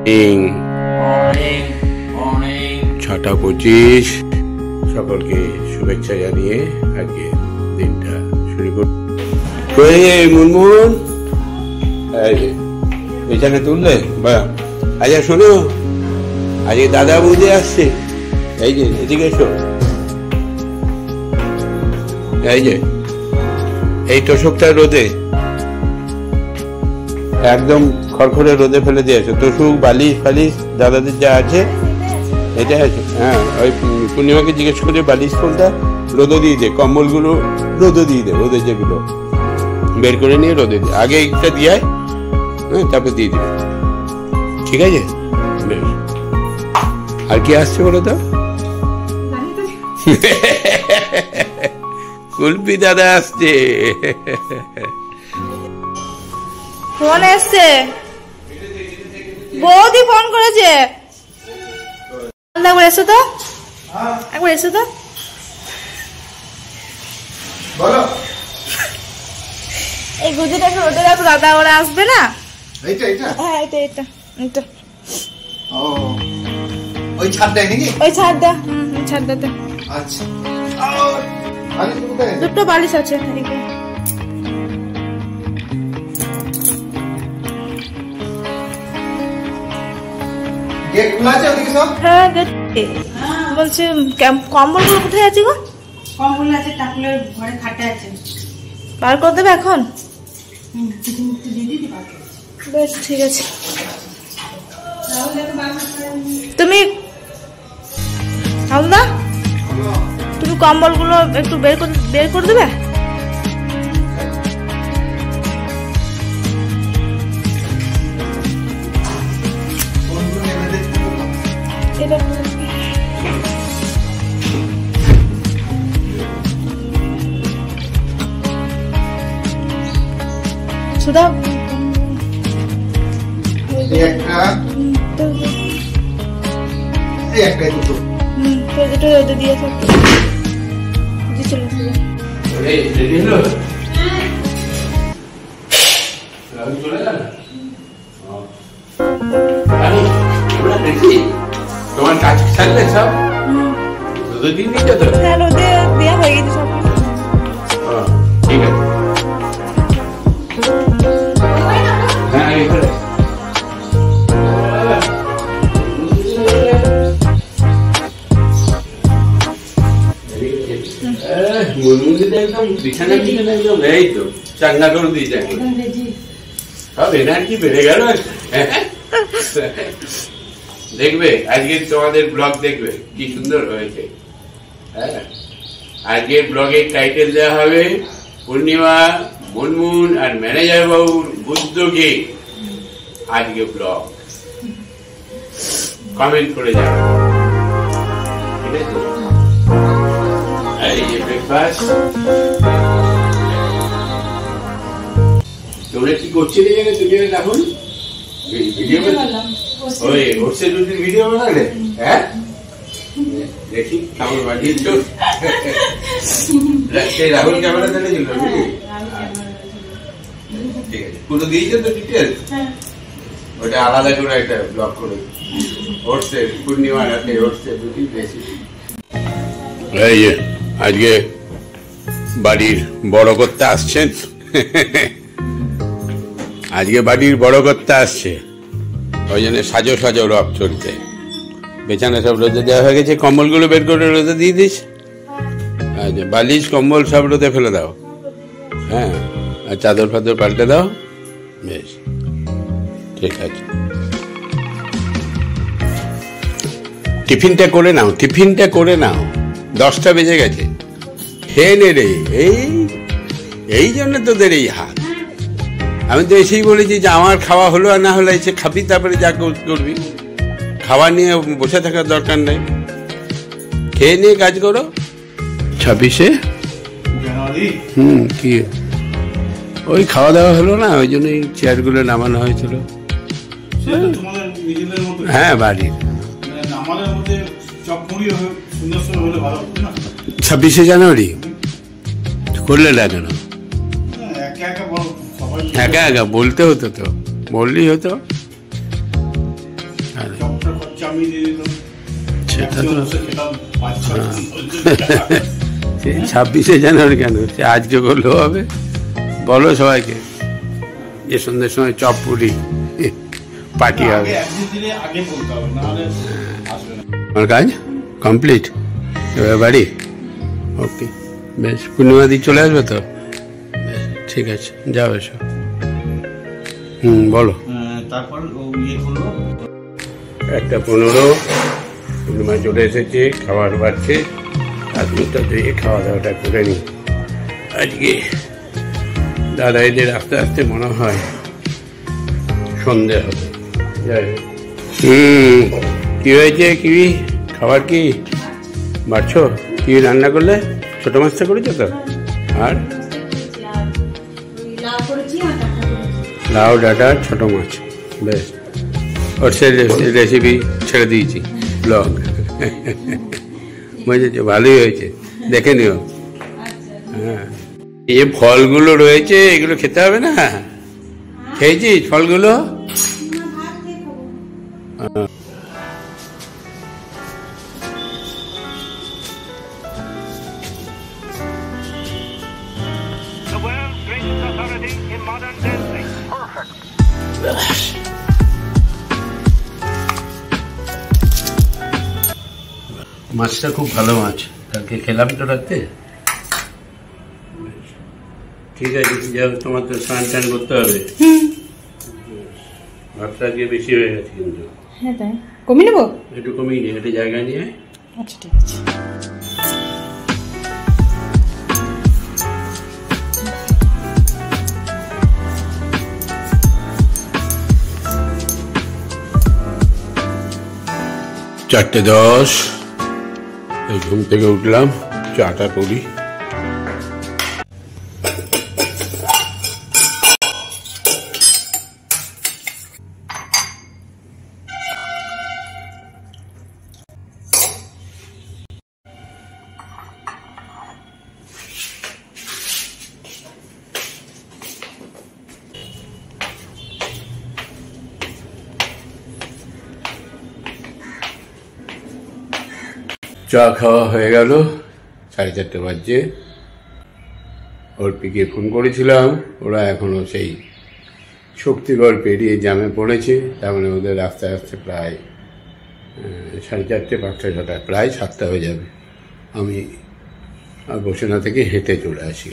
6:25 সকলকে শুভেচ্ছা জানিয়ে আজকে দিনটা শুরু করি। মুনমুন বিছানা তুললে বা আচ্ছা শোনো, আজকে দাদা বৌদি আসছে। এই যে এদিকে এসো, এই যে এই তোষকটা রোদে একদম খড়খড়ে রোদে ফেলে দিয়েছো। তোষক বালিশ ফালিশ দাদাদের যা আছে এটা আছে। হ্যাঁ, ওই পূর্ণিমাকে জিজ্ঞেস করে বালিশ ফোনটা রোদে দিয়ে দে, কম্বলগুলো রোদে দিয়ে দে, রোদে যেগুলো বের করে নিয়ে রোদে দিয়ে আগে একটা দিয়ে, হ্যাঁ তারপর দিয়ে দিবে, ঠিক আছে? বেশ, আর কি আসছে বলো তো? কুলপি দাদা আসছে। ফোন এসছে, বৌদি ফোন করেছে। একবার এসো তো, একবার এসো তো। বলো, এই গুজিটা একটু রোদে রাখো, দাদা ওরা আসবে না। এইটা এইটা, হ্যাঁ এটা এটা এটা। ও ওই ছাদটাই নাকি? ওই ছাদটা, ছাদটাতে। আচ্ছা, বালিশ কোথায়? দুটো বালিশ আছে এদিকে। গেট খোলা আছে ওদিকে সব? হ্যাঁ বলছি কম্বলগুলো কোথায় আছে গো? কম্বল আছে, টাকুলের ঘরে খাটে আছে। বার করে দেবে এখন? বেশ ঠিক আছে। তুমি হালদা, তুমি কম্বলগুলো একটু বের করে দেবে। এটা সুধা দুটো রোদে দিয়ে থাকতো। তোমার কাজ ছাড়লে সব রোদে দিয়ে দিচ্ছ তো? হ্যাঁ রোদে দেওয়া হয়ে গেছে সব। ঠিক আছে, হ্যাঁ এখানে একদম বিছানা একদম এই তো চাঙ্গা করে দিয়ে যায়, সব এনার্জি বেড়ে গেল। দেখবে আজকে তোমাদের ব্লগ দেখবে কি সুন্দর হয়েছে। হ্যাঁ, আজকের ব্লগের টাইটেল দেওয়া হবে পূর্ণিমা, মুনমুন আর ম্যানেজার বাবুর উদ্যোগে আজকে ব্লগ। কমেন্ট করে যাবে, ঠিক আছে? এই যে ব্রেকফাস্ট তোমরা কি করছিলে জানে? তুমি এখন ভিডিও ওই ওটসের রুটির ভিডিও বানালে? হ্যাঁ, দেখি কেমন বানিয়েছ। রাহুল ক্যামেরা দেখেছিল? ঠিক আছে, পুরো দিয়েছেন তো ডিটেলস? ওটা আলাদা করে একটা ব্লগ করে ওটসের পূর্ণিমা রাতে ওটসের রুটির রেসিপি। এই যে আজকে বাড়ির বড় কর্তা আসছেন। আজকে বাড়ির বড় কর্তা আসছে, ওই জন্য সাজো সাজো রব চলছে। বিছানা সব রোদে দেওয়া হয়ে গেছে, কম্বলগুলো বের করে রোদে দিয়ে দিস। আচ্ছা, বালিশ কম্বল সব রোদে ফেলে দাও। হ্যাঁ, আর চাদর ফাদর পাল্টে দাও। বেশ ঠিক আছে, টিফিনটা করে নাও, টিফিনটা করে নাও। 10টা বেজে গেছে, খেয়ে নে রে। এই জন্য তোদের এই হাত। আমি তো এসেই বলেছি যে আমার খাওয়া হলো আর না হলো এসে খাবি, তারপরে যা করবি। খাওয়া নিয়ে বসে থাকার দরকার নেই, খেয়ে নিয়ে কাজ করো। 26শে জানুয়ারি কি ওই খাওয়া দাওয়া হলো না, ওই জন্য এই চেয়ারগুলো নামানো হয়েছিল। হ্যাঁ বাড়ির 26শে জানুয়ারি করলে না কেন? একা একা বলতে হতো তো, বললেই হতো। আরে, সবটা খরচা আমি দিয়ে দিলাম। সেটা তো খেলাম 5-6 26শে জানুয়ারি কেন, সে আজকে বললেও হবে। বলো সবাইকে যে সন্ধ্যের সময় চপ পুরি পার্টি হবে। একদিন দিনে আগে বলতে হবে, নাহলে আসবে না। আমার কাজ কমপ্লিট, এবার বাড়ি। ওকে, বেশ। পূর্ণিমা দিক চলে আসবে তো? বেশ, ঠিক আছে, যাও এসো। বলো। তারপর ও ইয়ে করলো, 1:15 পূর্ণিমা চলে এসেছে, খাবার বাড়ছে। হাত মুখটা ধুয়ে খাওয়া দাওয়াটা করে নি। আজকে দাদা এদের আস্তে আস্তে মনে হয় সন্ধে হবে। যাই হোক। কি হয়েছে? কি খাবার কি বাড়ছো? কি রান্না করলে? ছোট মাছটা করেছো তো? আর লাউ করেছি আর ডাঁটা করেছি। লাউ, ডাঁটা, ছোট মাছ। বেশ, ওর সে রেসিপি ছেড়ে দিয়েছি, ব্লগ। বুঝেছো? ভালোই হয়েছে, দেখে নিও। হ্যাঁ, এই যে ফলগুলো রয়েছে এগুলো খেতে হবে না? খেয়েছিস ফলগুলো? The world's greatest authority in modern dancing. Perfect. মাছটা খুব ভালো মাছ, কালকে খেলাম তো রাতে। ঠিক আছে, যাও, তোমার তো স্নান টান করতে হবে। ভাতটা আজকে বেশি হয়ে গেছে কিন্তু। হ্যাঁ তাই কমিয়ে নেবো? একটু কমিয়ে নিয়ে একটা জায়গা নিয়ে। আচ্ছা ঠিক আছে। চারটে 10, এই ঘুম থেকে উঠলাম, চাটা করি। চা খাওয়া হয়ে গেল, 4:30 বাজছে। অর্পিকে ফোন করেছিলাম, ওরা এখনো সেই শক্তিগড় পেরিয়ে জ্যামে পড়েছে। তার মানে ওদের আস্তে আস্তে প্রায় 4:30, 5টা, 6টা, প্রায় 7টা হয়ে যাবে। আমি আর বসে না থেকে হেঁটে চলে আসি।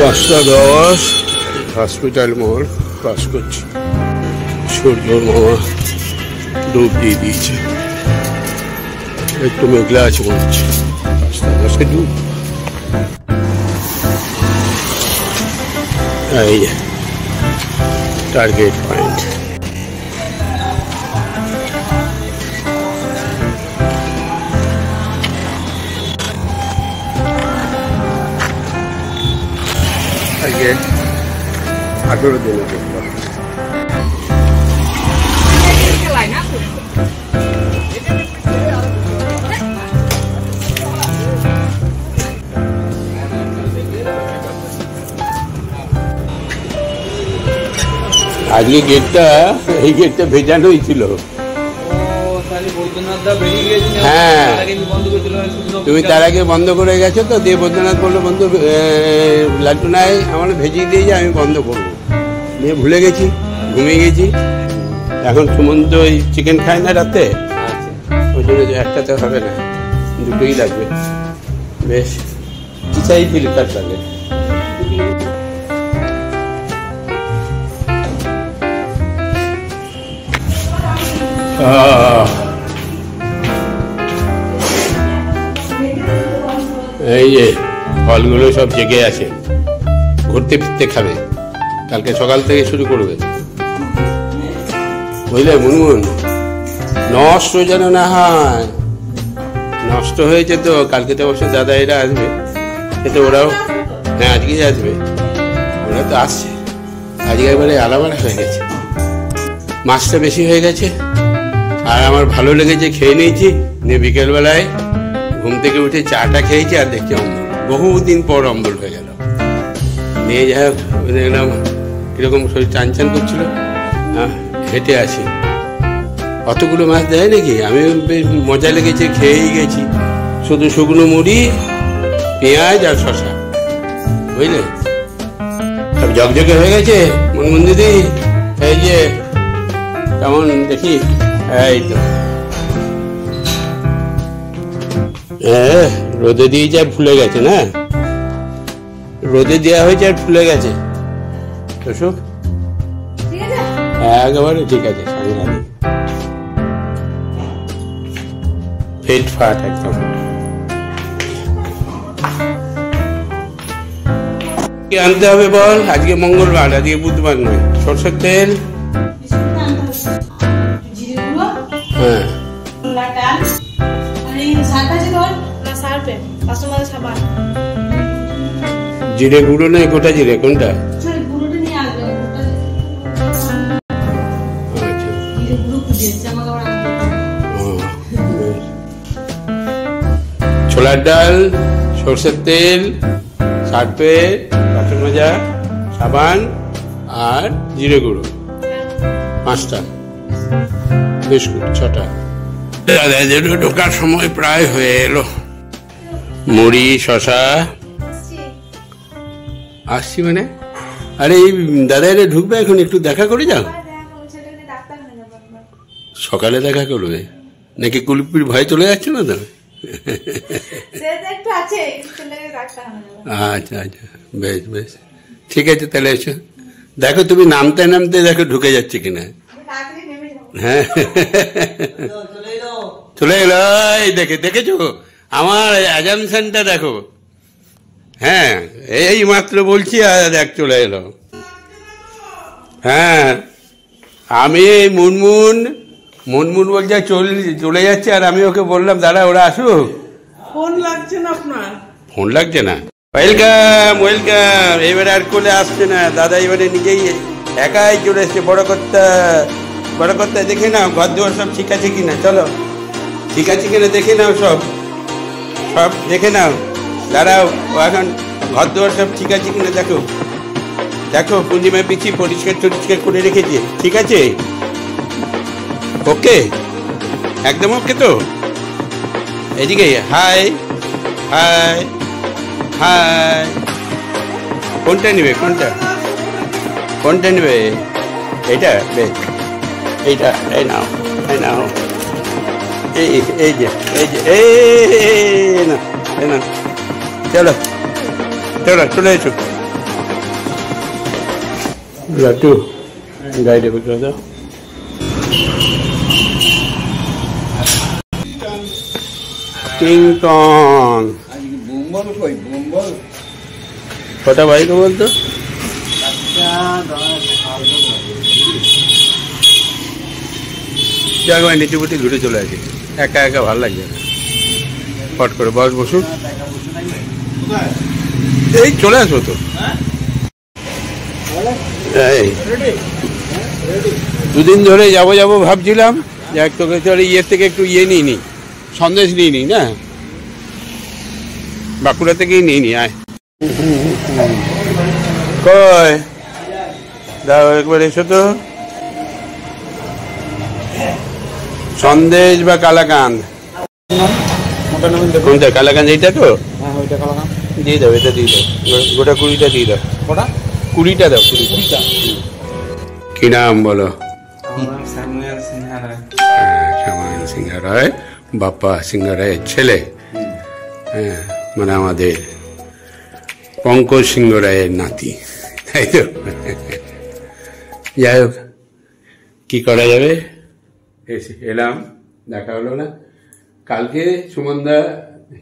5:10 হসপিটাল মোড় ক্রস করছি। সূর্য মামা ডুব দিয়ে দিয়েছে, একটু মেঘলা আছে মনে হচ্ছে। 5:10 ডুব। এই টার্গেট পয়েন্ট। আজকে 18 দিনে দেখলাম। আজকে গেটটা, এই গেটটা ভেজানোই ছিল। হ্যাঁ, তুমি তার আগে বন্ধ করে গেছো তো, দিয়ে বৈদ্যনাথ বললো বন্ধু লাড্ডু নাই, আমার ভেজিয়ে দিয়ে যায়, আমি বন্ধ করবো। দিয়ে ভুলে গেছি, ঘুমিয়ে গেছি। এখন সুমন্ত ওই চিকেন খায় না রাতে, ওই জন্য একটাতে হবে না, দুটোই লাগবে। বেশ, কি চাইছিলি তার সাথে? এই যে ফলগুলো সব জেগে আছে, ঘুরতে ফিরতে খাবে, কালকে সকাল থেকে শুরু করবে, বুঝলে মুনমুন? নষ্ট যেন না হয়। নষ্ট হয়েছে তো, কালকে তো অবশ্য দাদা এরা আসবে, কিন্তু ওরাও, হ্যাঁ আজকেই আসবে, ওরা তো আসছে। আজকে এবারে আলামারা হয়ে গেছে, মাছটা বেশি হয়ে গেছে। আর আমার ভালো লেগেছে, খেয়ে নিয়েছি। নিয়ে বিকেলবেলায় ঘুম থেকে উঠে চাটা খেয়েছি আর দেখছি অম্বল, বহুদিন পর অম্বল হয়ে গেল। নিয়ে যাই হোক দেখলাম কিরকম শরীর টান টান করছিল, হেঁটে আসি। অতগুলো মাছ দেয় নাকি? আমি বেশ মজা লেগেছে, খেয়েই গেছি। শুধু শুকনো মুড়ি, পেঁয়াজ আর শশা, বুঝলে? সব জগজগে হয়ে গেছে। মুনমুন দিদি, এই যে কেমন দেখি, এই তো রোদে দিয়ে যা ফুলে গেছে না, রোদে দেওয়া হয়েছে আর ফুলে গেছে। অশোক একেবারে ঠিক আছে, সাংঘাতিক ফিট ফাট একদম। কি আনতে হবে বল? আজকে মঙ্গলবার, আজকে বুধবার নয়। সরষের তেল, হ্যাঁ, জিরে গুঁড়ো নেই, গোটা জিরে কোনটা? ছোলার ডাল, সরষের তেল, সার্ফের, বাসন মাজা, সাবান আর জিরে গুঁড়ো 5টা, বিস্কুট 6টা। ঢোকার সময় প্রায় হয়ে এলো। মুড়ি, শশা, আসছি মানে? আরে এই দাদা এলে ঢুকবে এখন, একটু দেখা করে যাও। সকালে দেখা করবে নাকি? কুলপির ভয় চলে যাচ্ছে না তো? আচ্ছা আচ্ছা, বেশ বেশ, ঠিক আছে তাহলে এসো। দেখো তুমি নামতে নামতে দেখো ঢুকে যাচ্ছে কিনা। হ্যাঁ চলে এলো, এই দেখেছো আমার অ্যাজামশনটা দেখো। হ্যাঁ এই মাত্র বলছি আর দেখ চলে এলো। হ্যাঁ আমি মুনমুন বলছে চলে যাচ্ছে, আর আমি ওকে বললাম দাঁড়া ওরা আসুক। ফোন লাগছে না আপনার? ফোন লাগছে না? Welcome welcome. এবারে আর কোলে আসছে না দাদা, এবারে নিজেই একাই চলে এসছে। বড় কর্তা দেখে নাও ঘর দুয়ার সব ঠিক আছে কিনা। চলো, ঠিক আছে কিনা দেখে নাও, সব দেখে নাও। দাঁড়াও, এখন ঘর দুয়ার সব ঠিক আছে কিনা দেখো। পূর্ণিমা পিছি পরিষ্কার করে রেখেছে, ঠিক আছে? ওকে, একদম ওকে তো? এদিকে হাই হাই হাই। কোনটা নেবে? কোনটা নেবে? এইটা? বেশ, এইটা, এই নাও এই যে না, চলো চলে এসো। লাটু গাড়িটা করে দাও। টিং টং কটা বাইকে বলতো? জায়গায় নিচে বুটি ঘুরে চলে আসে, একা একা ভালো লাগছে না। ফট করে বসুক, এই চলে আসবো তো। এই 2 দিন ধরে যাবো ভাবছিলাম, যাক তোকে চলে ইয়ের থেকে একটু নিয়ে নি, সন্দেশ নিয়ে নি না, বাঁকুড়া থেকেই নিয়ে নি। আয় কয় দাও একবার এসো তো। সন্দেশ বা কালাকান্দ? কোনটা কালাকান্দ? এইটা তো? দিয়ে দাও, এটা দিয়ে দাও, গোটা 20টা দিয়ে দাও। 20টা দাও, 20টা। কি নাম বলো? শ্যামল সিংহ রায়, বাপ্পা সিংহ রায়ের ছেলে। হ্যাঁ, মানে আমাদের পঙ্কজ সিংহ রায়ের নাতি, তাই তো? যাই হোক, কি করা যাবে, এলাম, দেখা হলো না। কালকে সুমনদা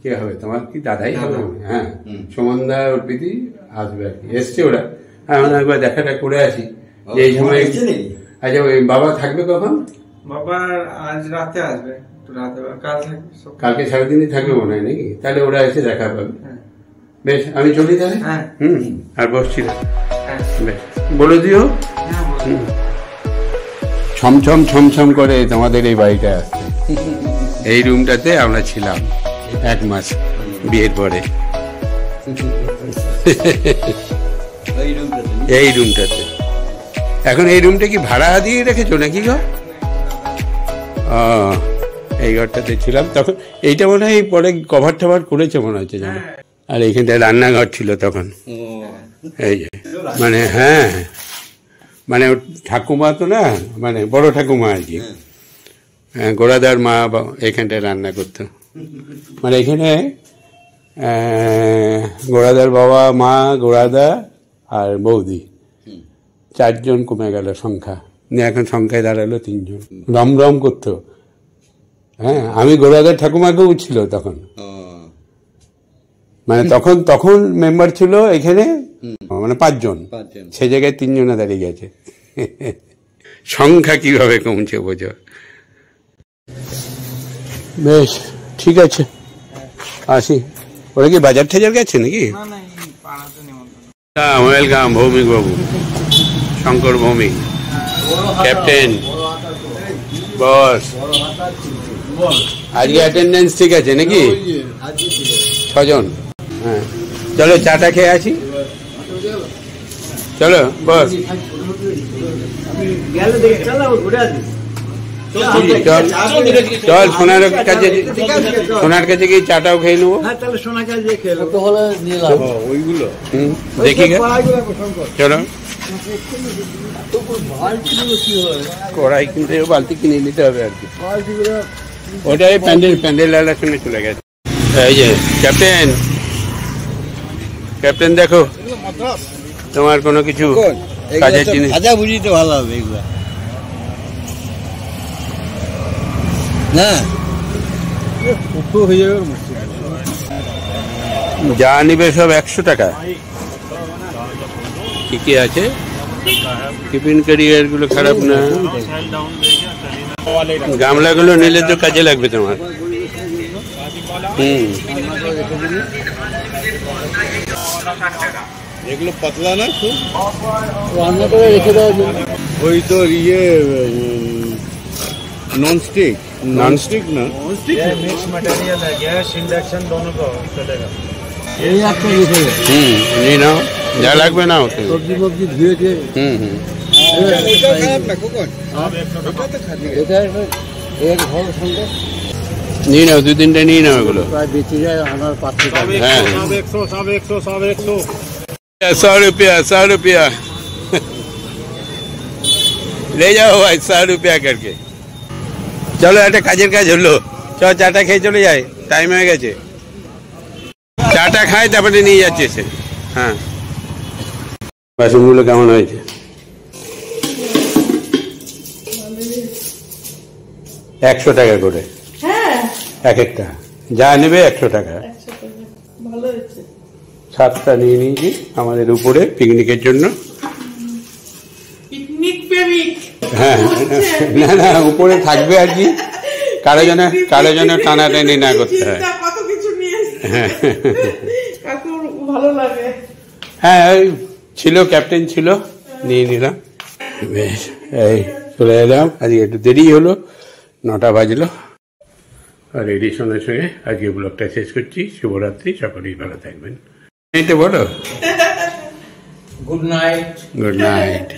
কে হবে তোমার? কি দাদাই হবে? হ্যাঁ, সুমনদা অর্পিতি আসবে আর কি, এসছে ওরা। হ্যাঁ, একবার দেখাটা করে আসি এই সময়। আচ্ছা, ওই বাবা থাকবে কখন? বাবা আজ রাতে আসবে, কালকে সারাদিনই থাকবে মনে হয় নাকি? তাহলে ওরা এসে দেখা পাবে। বেশ, আমি চলি তাহলে। আর বসছি না, বেশ বলে দিও। ছমছম করে তোমাদের এই বাড়িটা আসছে, এই রুমটাতে আমরা ছিলাম। 1 মাস বিয়ের পরে। এই রুমটাতে এখন এই রুমটা কি ভাড়া দিয়ে রেখেছো নাকি গো? এই ঘরটাতে ছিলাম তখন। এইটা মনে হয় পরে কভার টভার করেছে মনে হচ্ছে জানো। আর এইখানটায় রান্নাঘর ছিল তখন। এই যে মানে হ্যাঁ মানে ঠাকুমা তো না, মানে বড় ঠাকুমা আর কি, গোড়াদার মা এখানটায় রান্না করতো। মানে এখানে গোড়াদার বাবা, মা, গোড়াদা আর বৌদি 4 জন কমে গেল সংখ্যা, এখন সংখ্যায় দাঁড়ালো 3 জন। রম করতো। হ্যাঁ, আমি গোড়াদার ঠাকুমাকেও ছিল তখন, মানে তখন মেম্বার ছিল এখানে মানে 5 জন, সে জায়গায় 3 জনে দাঁড়িয়ে গেছে। সংখ্যা কিভাবে কমছে বোঝো। বেশ ঠিক আছে, আসি। ওরা কি বাজার টাজার গেছে নাকি? ওয়েলকাম ভৌমিক বাবু, শঙ্কর ভৌমিক, ক্যাপ্টেন, বস। আজকে অ্যাটেন্ডেন্স ঠিক আছে নাকি? 6 জন। হ্যাঁ, চলো চাটা খেয়ে আসি। চলো বস, চল সোনার কাছে গিয়ে চাটাও খেয়ে নেবো। দেখি চলো। কড়াই কিনতে বালতি কিনে নিতে হবে আর কি। ওটাই প্যান্ডেল আলাদা চলে গেছে। এই যে ক্যাপ্টেন দেখো তোমার কোনো কিছু কাজের জিনিস বুঝিতে ভালো হবে এগুলা না, যা নিবে সব 100 টাকা। ঠিকই আছে, টিফিন ক্যারিয়ার গুলো খারাপ না। গামলাগুলো নিলে তো কাজে লাগবে তোমার। এগুলো পাতলা না, খুব রান্না করে রেখে দেওয়ার জন্য। ওই তো ইয়ে नॉन स्टिक ना मिक्स मटेरियल है, गैस इंडक्शन दोनों का चलेगा। यही आपको नहीं ना जा লাগবে না ওতে सब्जी वब्जी धुए के एक घर संगे नहीं ना 2-3টা নিয়ে নাও এগুলো প্রায় বেঁচে যায় আনার পাত্রে। হ্যাঁ, 100 रुपया ले जाओ भाई, 100 रुपया करके। চলো, একটা কাজের কাজ হলো। চল চাটা খেয়ে চলে যায়, টাইম হয়ে গেছে। চাটা খায় তারপরে নিয়ে যাচ্ছে সে। হ্যাঁ, বাসনগুলো কেমন হয়েছে? 100 টাকা করে এক একটা, যা নেবে 100 টাকা। 7টা নিয়ে নিয়েছি আমাদের উপরে পিকনিকের জন্য। হ্যাঁ, না উপরে থাকবে আর কি, কারো যেন টানাটানি না করতে হয়। হ্যাঁ, ওই ছিল, ক্যাপ্টেন ছিল, নিয়ে নিলাম। বেশ, এই চলে এলাম। আজকে একটু দেরি হলো, 9টা বাজলো। আর এডিশনের সঙ্গে আজকে ব্লগটা শেষ করছি। শুভরাত্রি, সকলেই ভালো থাকবেন। এইটা বলো, গুড নাইট। Good night.